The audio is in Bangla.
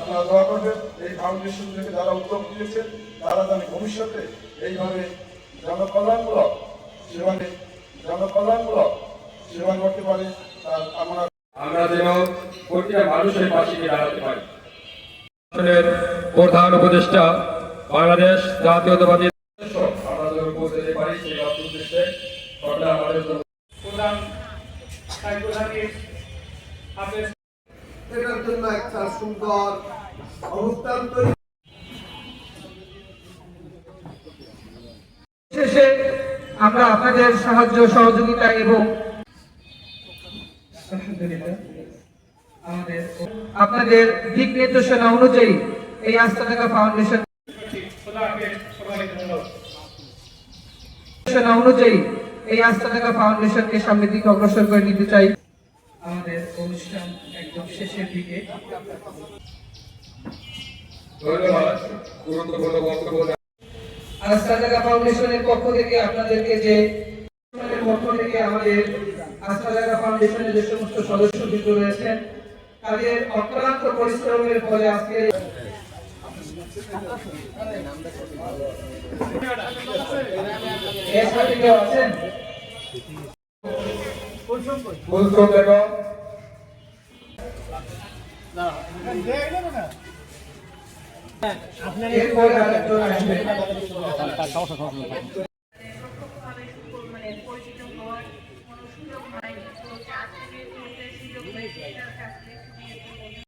আপনারা দোয়া করবেন এই ফাউন্ডেশন থেকে যারা উদ্যোগ দিয়েছেন তারা যেন ভবিষ্যতে এইভাবে জনকল্যাণমূলক সেবা করতে পারে। তার আমরা যেন প্রতিটা মানুষের পাশে গিয়ে দাঁড়াতে পারি। প্রধান উপদেষ্টা বাংলাদেশ জাতীয়তাবাদী আমরা যেন পৌঁছে যেতে পারি সেই লক্ষ্য উদ্দেশ্যে সরকার আমাদের জন্য এটার জন্য একটা সুন্দর অবস্থান তৈরি। শেষে আমরা আপনাদের সাহায্য সহযোগিতা এবং আপনাদের দিক নির্দেশনা অনুযায়ী এই আস্থা থাকা ফাউন্ডেশন ফাউন্ডেশনকে সামনের দিকে অগ্রসর করে নিতে চাই। আমাদের অনুষ্ঠান একদম শেষের দিকে। ধন্যবাদ। গুরুত্বপূর্ণ বক্তব্য আস্থা থাকা ফাউন্ডেশনের পক্ষ থেকে আপনাদেরকে আমাদের আস্থা থাকা ফাউন্ডেশনের যে সমস্ত সদস্যবৃন্দ রয়েছেন তাদের অক্লান্ত পরিশ্রমের ফলে আজকে আছেন আপনার